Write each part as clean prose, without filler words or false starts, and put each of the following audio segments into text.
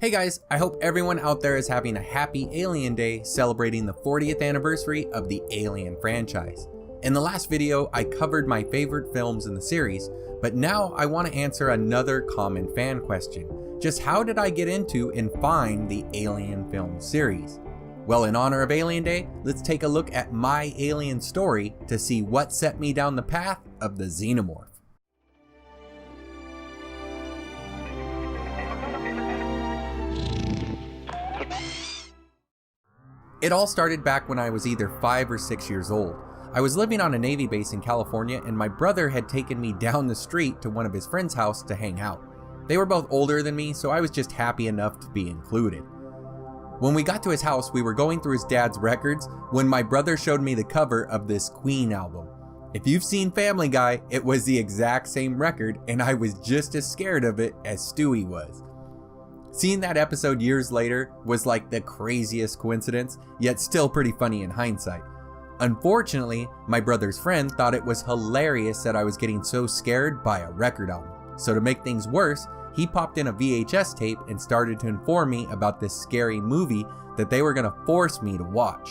Hey guys, I hope everyone out there is having a happy Alien Day celebrating the 40th anniversary of the Alien franchise. In the last video, I covered my favorite films in the series, but now I want to answer another common fan question. Just how did I get into and find the Alien film series? Well, in honor of Alien Day, let's take a look at my Alien story to see what set me down the path of the xenomorph. It all started back when I was either 5 or 6 years old. I was living on a Navy base in California and my brother had taken me down the street to one of his friends' house to hang out. They were both older than me, so I was just happy enough to be included. When we got to his house, we were going through his dad's records when my brother showed me the cover of this Queen album. If you've seen Family Guy, it was the exact same record and I was just as scared of it as Stewie was. Seeing that episode years later was like the craziest coincidence, yet still pretty funny in hindsight. Unfortunately, my brother's friend thought it was hilarious that I was getting so scared by a record album. So to make things worse, he popped in a VHS tape and started to inform me about this scary movie that they were gonna force me to watch.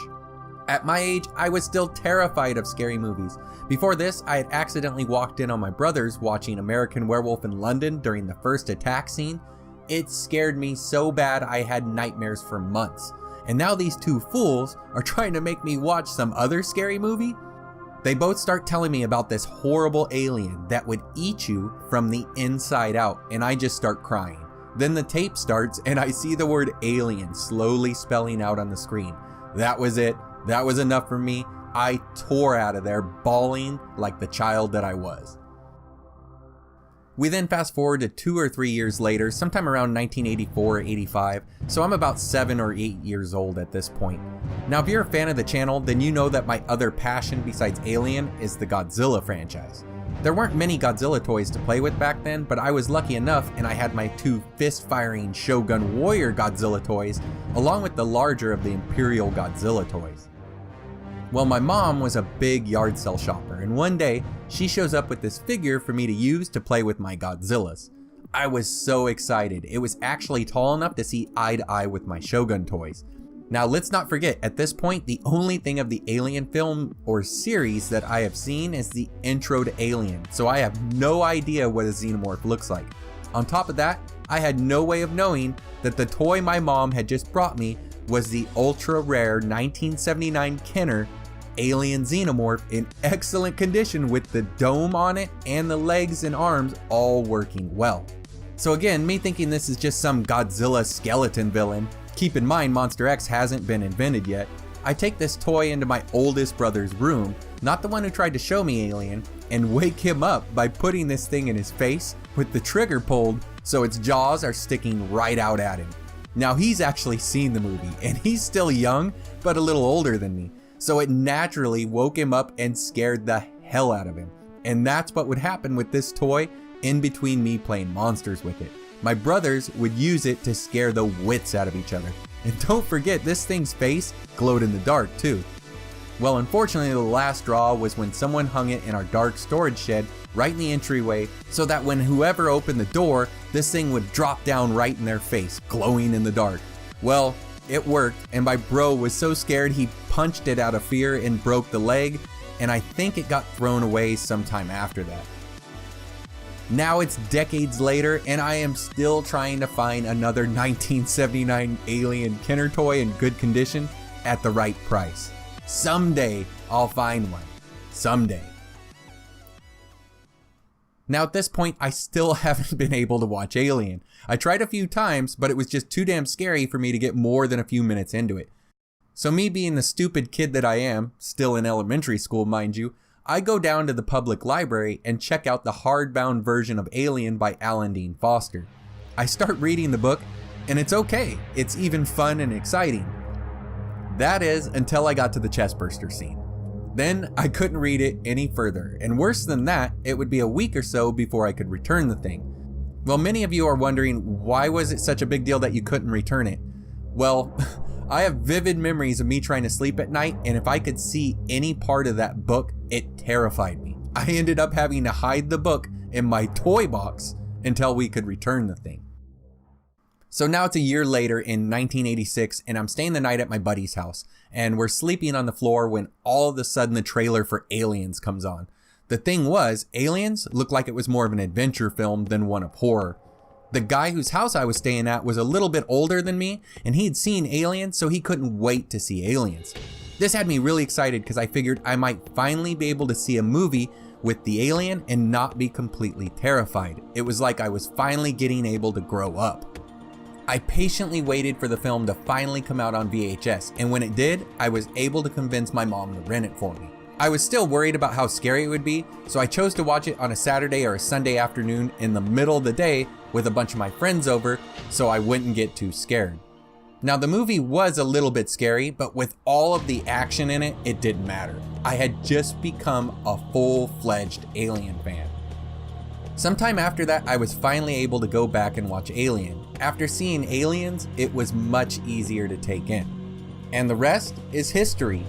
At my age, I was still terrified of scary movies. Before this, I had accidentally walked in on my brothers watching American Werewolf in London during the first attack scene. It scared me so bad I had nightmares for months. And now these two fools are trying to make me watch some other scary movie? They both start telling me about this horrible alien that would eat you from the inside out, and I just start crying. Then the tape starts and I see the word alien slowly spelling out on the screen. That was it. That was enough for me. I tore out of there bawling like the child that I was. We then fast forward to 2 or 3 years later, sometime around 1984 or 85, so I'm about 7 or 8 years old at this point. Now if you're a fan of the channel, then you know that my other passion besides Alien is the Godzilla franchise. There weren't many Godzilla toys to play with back then, but I was lucky enough and I had my 2 fist-firing Shogun Warrior Godzilla toys, along with the larger of the Imperial Godzilla toys. Well, my mom was a big yard sale shopper, and one day, she shows up with this figure for me to use to play with my Godzillas. I was so excited. It was actually tall enough to see eye to eye with my Shogun toys. Now let's not forget, at this point, the only thing of the Alien film or series that I have seen is the intro to Alien, so I have no idea what a xenomorph looks like. On top of that, I had no way of knowing that the toy my mom had just brought me was the ultra rare 1979 Kenner Alien Xenomorph in excellent condition with the dome on it and the legs and arms all working well. So again, me thinking this is just some Godzilla skeleton villain, keep in mind Monster X hasn't been invented yet, I take this toy into my oldest brother's room, not the one who tried to show me Alien, and wake him up by putting this thing in his face with the trigger pulled so its jaws are sticking right out at him. Now he's actually seen the movie and he's still young but a little older than me. So it naturally woke him up and scared the hell out of him. And that's what would happen with this toy in between me playing monsters with it. My brothers would use it to scare the wits out of each other. And don't forget, this thing's face glowed in the dark too. Well, unfortunately, the last straw was when someone hung it in our dark storage shed right in the entryway so that when whoever opened the door, this thing would drop down right in their face, glowing in the dark. Well, it worked, and my bro was so scared he punched it out of fear and broke the leg, and I think it got thrown away sometime after that. Now it's decades later, and I am still trying to find another 1979 Alien Kenner toy in good condition at the right price. Someday I'll find one. Someday. Now at this point, I still haven't been able to watch Alien. I tried a few times, but it was just too damn scary for me to get more than a few minutes into it. So me being the stupid kid that I am, still in elementary school mind you, I go down to the public library and check out the hardbound version of Alien by Alan Dean Foster. I start reading the book, and it's okay. It's even fun and exciting. That is, until I got to the chestburster scene. Then I couldn't read it any further, and worse than that, it would be a week or so before I could return the thing. Well, many of you are wondering, why was it such a big deal that you couldn't return it? Well, I have vivid memories of me trying to sleep at night, and if I could see any part of that book, it terrified me. I ended up having to hide the book in my toy box until we could return the thing. So now it's a year later in 1986 and I'm staying the night at my buddy's house and we're sleeping on the floor when all of a sudden the trailer for Aliens comes on. The thing was, Aliens looked like it was more of an adventure film than one of horror. The guy whose house I was staying at was a little bit older than me and he'd seen Aliens, so he couldn't wait to see Aliens. This had me really excited because I figured I might finally be able to see a movie with the alien and not be completely terrified. It was like I was finally getting able to grow up. I patiently waited for the film to finally come out on VHS, and when it did, I was able to convince my mom to rent it for me. I was still worried about how scary it would be, so I chose to watch it on a Saturday or a Sunday afternoon in the middle of the day with a bunch of my friends over so I wouldn't get too scared. Now the movie was a little bit scary, but with all of the action in it, it didn't matter. I had just become a full-fledged Alien fan. Sometime after that, I was finally able to go back and watch Alien. After seeing Aliens, it was much easier to take in. And the rest is history.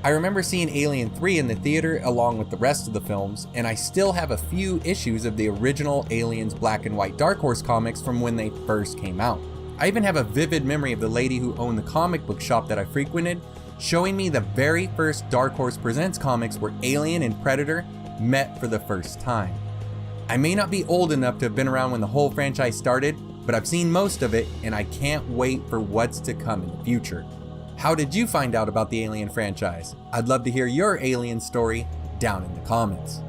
I remember seeing Alien 3 in the theater along with the rest of the films, and I still have a few issues of the original Aliens black and white Dark Horse comics from when they first came out. I even have a vivid memory of the lady who owned the comic book shop that I frequented, showing me the very first Dark Horse Presents comics where Alien and Predator met for the first time. I may not be old enough to have been around when the whole franchise started, but I've seen most of it and I can't wait for what's to come in the future. How did you find out about the Alien franchise? I'd love to hear your Alien story down in the comments.